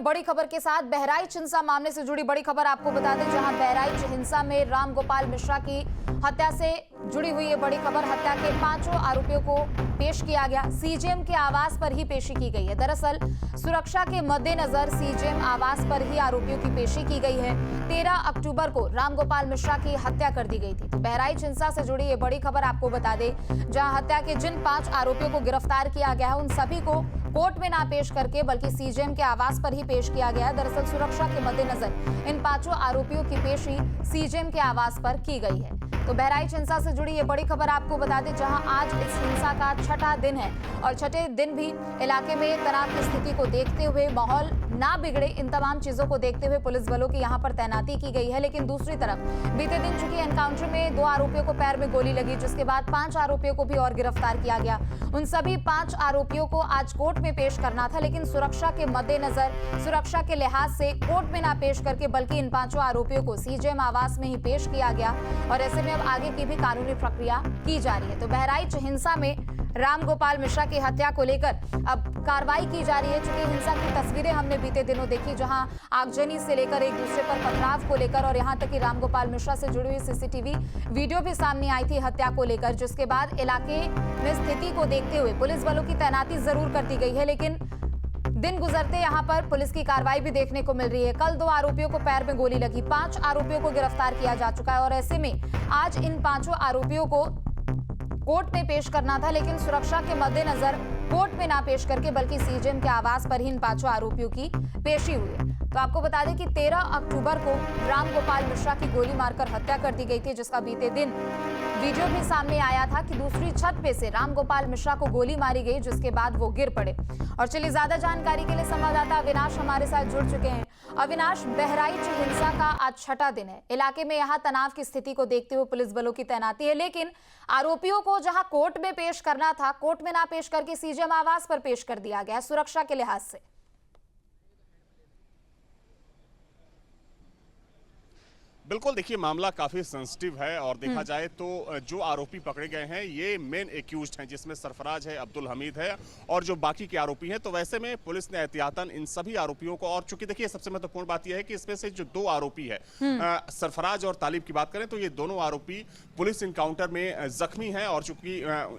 बड़ी खबर के साथ बहराइच हिंसा मामले से जुड़ी बड़ी खबर आपको बता दें, जहां बहराइच हिंसा में राम गोपाल मिश्रा की हत्या से जुड़ी हुई ये बड़ी खबर। हत्या के 5 आरोपियों को पेश किया गया। सीजेएम के आवास पर ही पेशी की गई है। दरअसल सुरक्षा के मद्देनजर सीजेएम आवास पर ही आरोपियों की पेशी की गई है। 13 अक्टूबर को राम गोपाल मिश्रा की हत्या कर दी गई थी। तो बहराइच हिंसा से जुड़ी ये बड़ी खबर आपको बता दें, जहां हत्या के जिन 5 आरोपियों को गिरफ्तार किया गया है उन सभी को कोर्ट में ना पेश करके बल्कि सीजेएम के आवास पर ही पेश किया गया है। दरअसल सुरक्षा के मद्देनजर इन 5 आरोपियों की पेशी सीजेएम के आवास पर की गई है। तो बहराइच हिंसा से जुड़ी ये बड़ी खबर आपको बता दें, जहां आज इस हिंसा का छठा दिन है और छठे दिन भी इलाके में तनाव की स्थिति को देखते हुए, माहौल ना बिगड़े, इन तमाम चीजों को देखते हुए पुलिस बलों की यहां पर तैनाती की गई है। लेकिन दूसरी तरफ बीते दिन चुकी एनकाउंटर में 2 आरोपियों को पैर में गोली लगी, जिसके बाद 5 आरोपियों को भी और गिरफ्तार किया गया। उन सभी 5 आरोपियों को आज कोर्ट में पेश करना था, लेकिन सुरक्षा के मद्देनजर, सुरक्षा के लिहाज से कोर्ट में ना पेश करके बल्कि इन 5 आरोपियों को सीजेएम आवास में ही पेश किया गया और ऐसे में अब आगे की भी कानूनी प्रक्रिया की जा रही है। तो बहराइच हिंसा में राम गोपाल मिश्रा की हत्या को लेकर अब कार्रवाई की जा रही है। चूंकि हिंसा की तस्वीरें हमने बीते दिनों देखी, जहां आगजनी से लेकर एक दूसरे पर पथराव को लेकर और यहां तक कि राम गोपाल मिश्रा से जुड़ी हुई सीसीटीवी वीडियो भी सामने आई थी हत्या को लेकर, जिसके बाद इलाके में स्थिति को देखते हुए पुलिस बलों की तैनाती जरूर कर दी गई है। लेकिन दिन गुजरते यहां पर पुलिस की कार्रवाई भी देखने को मिल रही है। कल 2 आरोपियों को पैर में गोली लगी, 5 आरोपियों को गिरफ्तार किया जा चुका है और ऐसे में आज इन 5 आरोपियों को कोर्ट में पेश करना था, लेकिन सुरक्षा के मद्देनजर कोर्ट में ना पेश करके बल्कि सीजेएम के आवास पर ही इन 5 आरोपियों की पेशी हुई है। तो आपको बता दें कि 13 अक्टूबर को राम गोपाल मिश्रा की गोली मारकर हत्या कर दी गई थी, जिसका बीते दिन वीडियो भी सामने आया था कि दूसरी छत पे से राम गोपाल मिश्रा को गोली मारी गई, जिसके बाद वो गिर पड़े। और चलिए ज्यादा जानकारी के लिए संवाददाता अविनाश हमारे साथ जुड़ चुके हैं। अविनाश, बहराइच हिंसा का आज छठा दिन है। इलाके में यहाँ तनाव की स्थिति को देखते हुए पुलिस बलों की तैनाती है, लेकिन आरोपियों को जहां कोर्ट में पेश करना था, कोर्ट में ना पेश करके सीजेएम आवास पर पेश कर दिया गया सुरक्षा के लिहाज से। बिल्कुल, देखिए मामला काफ़ी सेंसिटिव है और देखा जाए तो जो आरोपी पकड़े गए हैं ये मेन एक्यूज्ड हैं, जिसमें सरफराज है, अब्दुल हमीद है और जो बाकी के आरोपी हैं। तो वैसे में पुलिस ने एहतियातन इन सभी आरोपियों को, और चूंकि देखिए सबसे महत्वपूर्ण बात यह है कि इसमें से जो 2 आरोपी है सरफराज और तालिब की बात करें तो ये दोनों आरोपी पुलिस इनकाउंटर में जख्मी हैं और चूंकि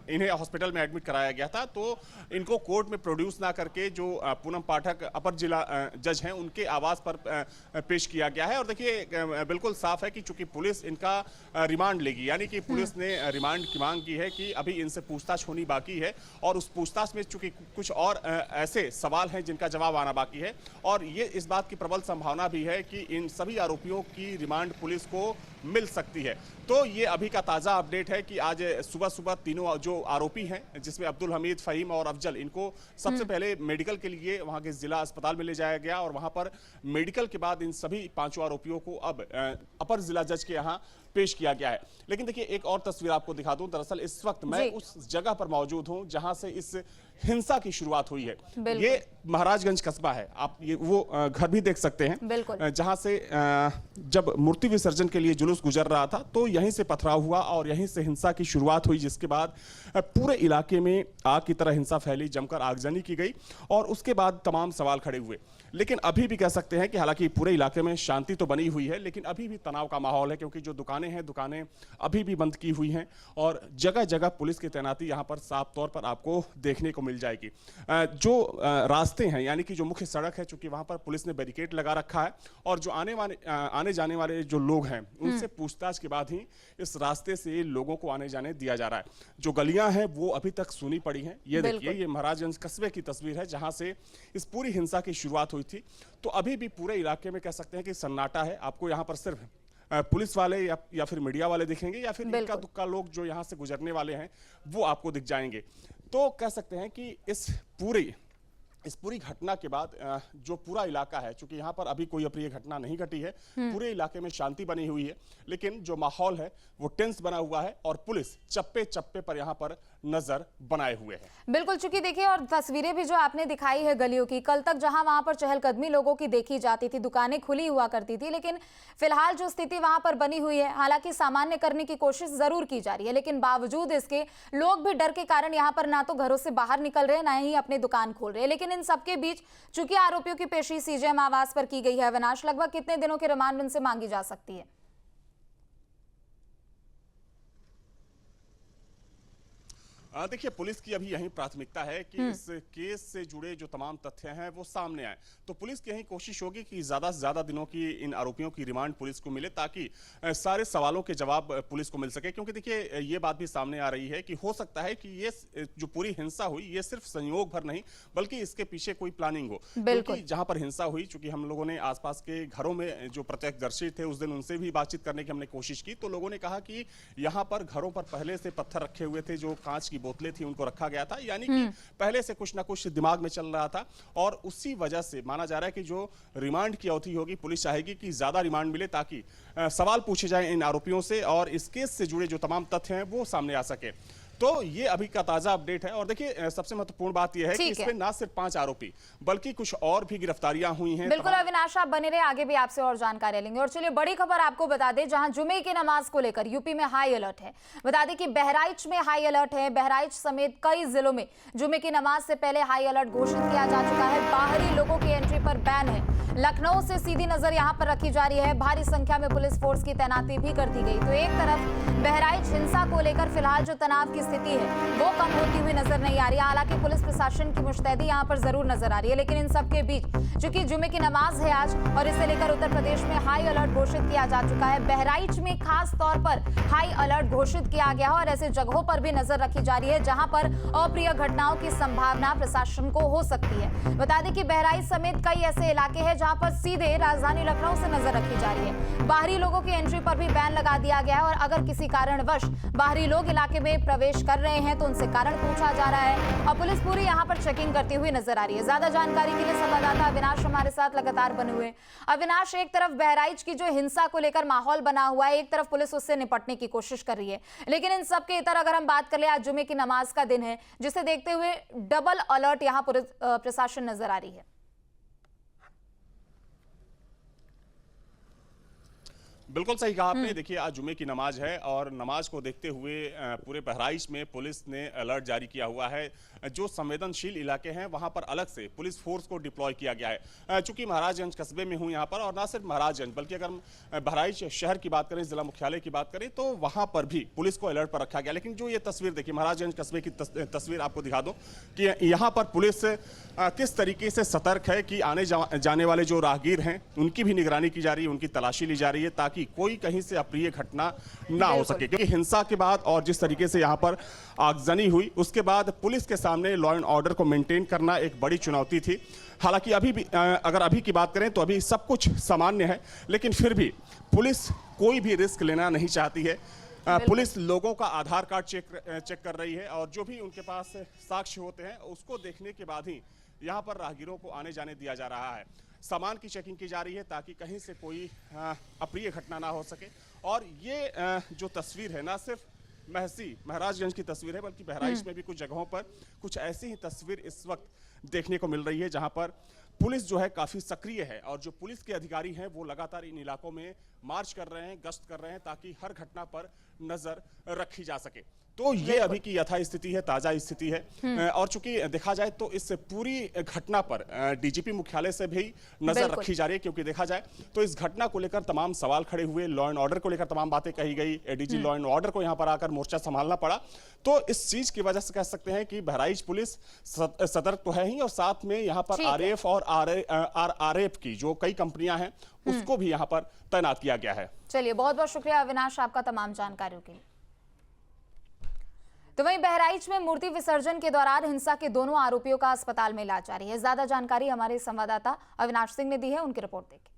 इन्हें हॉस्पिटल में एडमिट कराया गया था तो इनको कोर्ट में प्रोड्यूस ना करके जो पूनम पाठक अपर जिला जज हैं उनके आवास पर पेश किया गया है। और देखिए बिल्कुल साफ है कि चूंकि पुलिस इनका रिमांड लेगी, यानी कि पुलिस ने रिमांड की मांग की है कि अभी इनसे पूछताछ होनी बाकी है और उस पूछताछ में चूंकि कुछ और ऐसे सवाल हैं जिनका जवाब आना बाकी है और ये इस बात की प्रबल संभावना भी है कि इन सभी आरोपियों की रिमांड पुलिस को मिल सकती है। तो ये अभी का ताज़ा अपडेट है कि आज सुबह तीनों जो आरोपी हैं, जिसमें अब्दुल हमीद, फ़हीम और अफजल, इनको सबसे पहले मेडिकल के लिए वहां के जिला अस्पताल में ले जाया गया और वहां पर मेडिकल के बाद इन सभी 5 आरोपियों को अब अपर जिला जज के यहाँ पेश किया गया है। लेकिन देखिए एक और तस्वीर आपको दिखा दूं, दरअसल इस वक्त मैं उस जगह पर मौजूद हूं जहां से इस हिंसा की शुरुआत हुई है। ये महाराजगंज कस्बा है, आप ये वो घर भी देख सकते हैं जहां से जब मूर्ति विसर्जन के लिए जुलूस गुजर रहा था तो यहीं से पथराव हुआ और यहीं से हिंसा की शुरुआत हुई, जिसके बाद पूरे इलाके में आग की तरह हिंसा फैली, जमकर आगजनी की गई और उसके बाद तमाम सवाल खड़े हुए। लेकिन अभी भी कह सकते हैं कि हालांकि पूरे इलाके में शांति तो बनी हुई है, लेकिन अभी भी तनाव का माहौल है, क्योंकि जो दुकानें हैं, दुकानें अभी भी बंद की हुई हैं और जगह जगह पुलिस की तैनाती यहां पर साफ तौर पर आपको देखने को मिल जाएगी। जो रास्ते हैं, यानी कि जो मुख्य सड़क है, चूंकि वहां पर पुलिस ने बैरिकेड लगा रखा है और जो आने जाने वाले जो लोग हैं उनसे पूछताछ के बाद ही इस रास्ते से लोगों को आने जाने दिया जा रहा है। जो गलियां हैं वो अभी तक सूनी पड़ी हैं। ये देखिए, ये महाराजगंज कस्बे की तस्वीर है जहां से इस पूरी हिंसा की शुरुआत हुई थी। तो अभी भी पूरे इलाके में कह सकते हैं कि सन्नाटा है। आपको यहाँ पर सिर्फ पुलिस वाले या फिर मीडिया वाले दिखेंगे या फिर इक्का दुक्का लोग जो यहाँ से गुजरने वाले हैं वो आपको दिख जाएंगे। तो कह सकते हैं कि इस पूरी घटना के बाद जो पूरा इलाका है, चूंकि यहाँ पर अभी कोई अप्रिय घटना नहीं घटी है, पूरे इलाके में शांति बनी हुई है, लेकिन जो माहौल है वो टेंस बना हुआ है और पुलिस चप्पे चप्पे पर यहाँ पर नजर बनाए हुए हैं। बिल्कुल, चूंकि देखिए और तस्वीरें भी जो आपने दिखाई है गलियों की, कल तक जहां वहां पर चहलकदमी लोगों की देखी जाती थी, दुकानें खुली हुआ करती थी, लेकिन फिलहाल जो स्थिति वहां पर बनी हुई है, हालांकि सामान्य करने की कोशिश जरूर की जा रही है, लेकिन बावजूद इसके लोग भी डर के कारण यहां पर ना तो घरों से बाहर निकल रहे हैं, ना ही अपनी दुकान खोल रहे हैं। लेकिन इन सबके बीच चूंकि आरोपियों की पेशी सीजेएम आवास पर की गई है, अविनाश, लगभग कितने दिनों की रिमांड उनसे मांगी जा सकती है? देखिए, पुलिस की अभी यही प्राथमिकता है कि इस केस से जुड़े जो तमाम तथ्य हैं वो सामने आए। तो पुलिस की यही कोशिश होगी कि ज्यादा से ज्यादा दिनों की इन आरोपियों की रिमांड पुलिस को मिले, ताकि सारे सवालों के जवाब पुलिस को मिल सके। क्योंकि देखिए, ये बात भी सामने आ रही है कि हो सकता है कि ये जो पूरी हिंसा हुई ये सिर्फ संयोग भर नहीं, बल्कि इसके पीछे कोई प्लानिंग हो। क्योंकि जहां पर हिंसा हुई, चूंकि हम लोगों ने आसपास के घरों में जो प्रत्यक्षदर्शी थे उस दिन उनसे भी बातचीत करने की हमने कोशिश की, तो लोगों ने कहा कि यहाँ पर घरों पर पहले से पत्थर रखे हुए थे, जो कांच की बोतलें थी उनको रखा गया था, यानी कि पहले से कुछ ना कुछ दिमाग में चल रहा था। और उसी वजह से माना जा रहा है कि जो रिमांड की अवधि होगी, पुलिस चाहेगी कि ज्यादा रिमांड मिले, ताकि सवाल पूछे जाएं इन आरोपियों से और इस केस से जुड़े जो तमाम तथ्य हैं वो सामने आ सके। तो ये अभी का ताजा अपडेट है। और देखिए, सबसे महत्वपूर्ण बात यह है कि इसमें ना सिर्फ 5 आरोपी बल्कि कुछ और भी गिरफ्तारियां हुई हैं। बिल्कुल अविनाश, आप बने रहे, आगे भी आपसे और जानकारी लेंगे। और चलिए, बड़ी खबर आपको बता दें, जहां जुमे की नमाज को लेकर यूपी में हाई अलर्ट है। बता दें कि बहराइच में हाई अलर्ट है। बहराइच समेत कई जिलों में जुमे की नमाज से पहले हाई अलर्ट घोषित किया जा चुका है। बाहरी लोगों की एंट्री पर बैन है। लखनऊ से सीधी नजर यहां पर रखी जा रही है। भारी संख्या में पुलिस फोर्स की तैनाती भी कर दी गई। तो एक तरफ बहराइच हिंसा को लेकर फिलहाल जो तनाव की स्थिति है वो कम होती हुई नजर नहीं आ रही है। हालांकि पुलिस प्रशासन की मुस्तैदी यहां पर जरूर नजर आ रही है, लेकिन इन सबके बीच चूंकि जुमे की नमाज है आज और इसे लेकर उत्तर प्रदेश में हाई अलर्ट घोषित किया जा चुका है। बहराइच में खास तौर पर हाई अलर्ट घोषित किया गया है और ऐसे जगहों पर भी नजर रखी जा रही है जहां पर अप्रिय घटनाओं की संभावना प्रशासन को हो सकती है। बता दें कि बहराइच समेत कई ऐसे इलाके हैं जहां पर सीधे राजधानी लखनऊ से नजर रखी जा रही है। बाहरी लोगों की एंट्री पर भी बैन लगा दिया गया है और अगर किसी कारणवश बाहरी लोग इलाके में प्रवेश कर रहे हैं तो उनसे कारण पूछा जा रहा है और पुलिस पूरी यहां पर चेकिंग करती हुई नजर आ रही है। ज्यादा जानकारी के लिए संवाददाता अविनाश हमारे साथ लगातार बने हुए। अविनाश, एक तरफ बहराइच की जो हिंसा को लेकर माहौल बना हुआ है, एक तरफ पुलिस उससे निपटने की कोशिश कर रही है, लेकिन इन सब के इतर अगर हम बात कर ले, आज जुमे की नमाज का दिन है, जिसे देखते हुए डबल अलर्ट यहां पुलिस प्रशासन नजर आ रही है। बिल्कुल सही कहा आपने। देखिए, आज जुमे की नमाज है और नमाज को देखते हुए पूरे बहराइच में पुलिस ने अलर्ट जारी किया हुआ है। जो संवेदनशील इलाके हैं वहां पर अलग से पुलिस फोर्स को डिप्लॉय किया गया है। चूंकि महाराजगंज कस्बे में हूं यहाँ पर, और ना सिर्फ महाराजगंज बल्कि अगर हम बहराइच शहर की बात करें, जिला मुख्यालय की बात करें, तो वहां पर भी पुलिस को अलर्ट पर रखा गया। लेकिन जो ये तस्वीर देखिए, महाराजगंज कस्बे की तस्वीर आपको दिखा दूं कि यहाँ पर पुलिस किस तरीके से सतर्क है कि आने जाने वाले जो राहगीर हैं उनकी भी निगरानी की जा रही है, उनकी तलाशी ली जा रही है, ताकि कोई कहीं से अप्रिय घटना ना हो सके। क्योंकि हिंसा के बाद और जिस तरीके से यहाँ पर आगजनी हुई, उसके बाद पुलिस के सामने लॉ एंड ऑर्डर को मेंटेन करना एक बड़ी चुनौती थी। हालांकि अभी भी अगर अभी की बात करें तो अभी सब कुछ सामान्य है, लेकिन फिर भी पुलिस कोई भी रिस्क लेना नहीं चाहती है। पुलिस लोगों का आधार कार्ड चेक कर रही है और जो भी उनके पास साक्ष्य होते हैं उसको देखने के बाद ही यहाँ पर राहगीरों को आने जाने दिया जा रहा है। सामान की चेकिंग की जा रही है ताकि कहीं से कोई अप्रिय घटना ना हो सके। और ये जो तस्वीर है, ना सिर्फ महाराजगंज की तस्वीर है, बल्कि बहराइच में भी कुछ जगहों पर कुछ ऐसी ही तस्वीर इस वक्त देखने को मिल रही है, जहां पर पुलिस जो है काफी सक्रिय है और जो पुलिस के अधिकारी हैं वो लगातार इन इलाकों में मार्च कर रहे हैं, गश्त कर रहे हैं, ताकि हर घटना पर नजर रखी जा सके। तो ये अभी की यथास्थिति है, ताजा स्थिति है। और चूंकि देखा जाए तो इस पूरी घटना पर डीजीपी मुख्यालय से भी नजर रखी जा रही है, क्योंकि देखा जाए तो इस घटना को लेकर तमाम सवाल खड़े हुए, लॉ एंड ऑर्डर को लेकर तमाम बातें कही गई, एडीजी लॉ एंड ऑर्डर को यहाँ पर आकर मोर्चा संभालना पड़ा। तो इस चीज की वजह से कह सकते हैं कि बहराइच पुलिस सतर्क तो है ही, और साथ में यहाँ पर आरएफ और आरएफ की जो कई कंपनियां हैं उसको भी यहाँ पर तैनात किया गया है। चलिए, बहुत बहुत शुक्रिया अविनाश आपका तमाम जानकारियों के लिए। तो वहीं बहराइच में मूर्ति विसर्जन के दौरान हिंसा के दोनों आरोपियों का अस्पताल में इलाज जारी है। ज्यादा जानकारी हमारे संवाददाता अविनाश सिंह ने दी है, उनकी रिपोर्ट देखिए।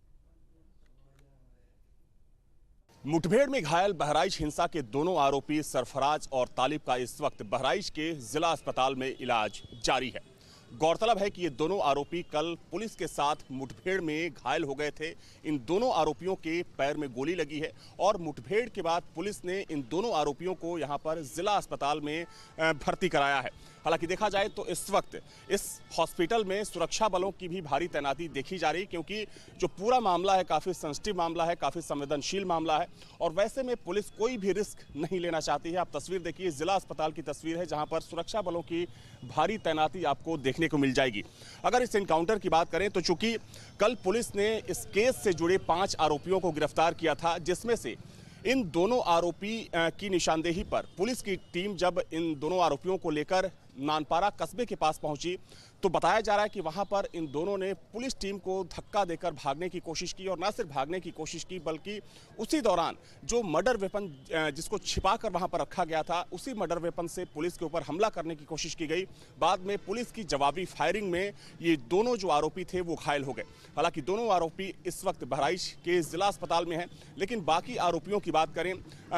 मुठभेड़ में घायल बहराइच हिंसा के दोनों आरोपी सरफराज और तालिब का इस वक्त बहराइच के जिला अस्पताल में इलाज जारी है। गौरतलब है कि ये दोनों आरोपी कल पुलिस के साथ मुठभेड़ में घायल हो गए थे। इन दोनों आरोपियों के पैर में गोली लगी है और मुठभेड़ के बाद पुलिस ने इन दोनों आरोपियों को यहां पर जिला अस्पताल में भर्ती कराया है। हालांकि देखा जाए तो इस वक्त इस हॉस्पिटल में सुरक्षा बलों की भी भारी तैनाती देखी जा रही, क्योंकि जो पूरा मामला है काफ़ी सेंसिटिव मामला है, काफ़ी संवेदनशील मामला है और वैसे में पुलिस कोई भी रिस्क नहीं लेना चाहती है। आप तस्वीर देखिए, जिला अस्पताल की तस्वीर है जहां पर सुरक्षा बलों की भारी तैनाती आपको देखने को मिल जाएगी। अगर इस एनकाउंटर की बात करें तो चूंकि कल पुलिस ने इस केस से जुड़े 5 आरोपियों को गिरफ्तार किया था, जिसमें से इन दोनों आरोपी की निशानदेही पर पुलिस की टीम जब इन दोनों आरोपियों को लेकर नानपारा कस्बे के पास पहुंची तो बताया जा रहा है कि वहां पर इन दोनों ने पुलिस टीम को धक्का देकर भागने की कोशिश की और न सिर्फ भागने की कोशिश की बल्कि उसी दौरान जो मर्डर वेपन जिसको छिपाकर वहां पर रखा गया था, उसी मर्डर वेपन से पुलिस के ऊपर हमला करने की कोशिश की गई। बाद में पुलिस की जवाबी फायरिंग में ये दोनों जो आरोपी थे वो घायल हो गए। हालांकि दोनों आरोपी इस वक्त बहराइच के जिला अस्पताल में हैं, लेकिन बाकी आरोपियों की बात करें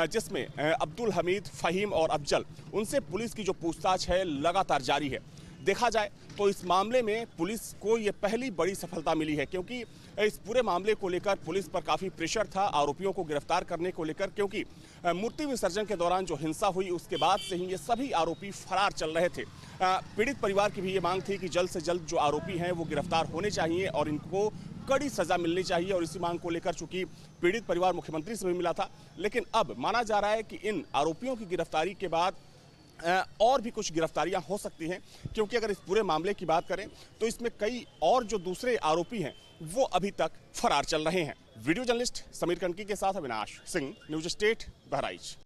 जिसमें अब्दुल हमीद, फहीम और अफजल, उनसे पुलिस की जो पूछताछ है लगातार जारी है। देखा जाए तो इस मामले में पुलिस को ये पहली बड़ी सफलता मिली है, क्योंकि इस पूरे मामले को लेकर पुलिस पर काफ़ी प्रेशर था आरोपियों को गिरफ्तार करने को लेकर, क्योंकि मूर्ति विसर्जन के दौरान जो हिंसा हुई उसके बाद से ही ये सभी आरोपी फरार चल रहे थे। पीड़ित परिवार की भी ये मांग थी कि जल्द से जल्द जो आरोपी हैं वो गिरफ्तार होने चाहिए और इनको कड़ी सजा मिलनी चाहिए और इसी मांग को लेकर चूंकि पीड़ित परिवार मुख्यमंत्री से भी मिला था, लेकिन अब माना जा रहा है कि इन आरोपियों की गिरफ्तारी के बाद और भी कुछ गिरफ्तारियां हो सकती हैं, क्योंकि अगर इस पूरे मामले की बात करें तो इसमें कई और जो दूसरे आरोपी हैं वो अभी तक फरार चल रहे हैं। वीडियो जर्नलिस्ट समीर कनकी के साथ अविनाश सिंह, न्यूज स्टेट, बहराइच।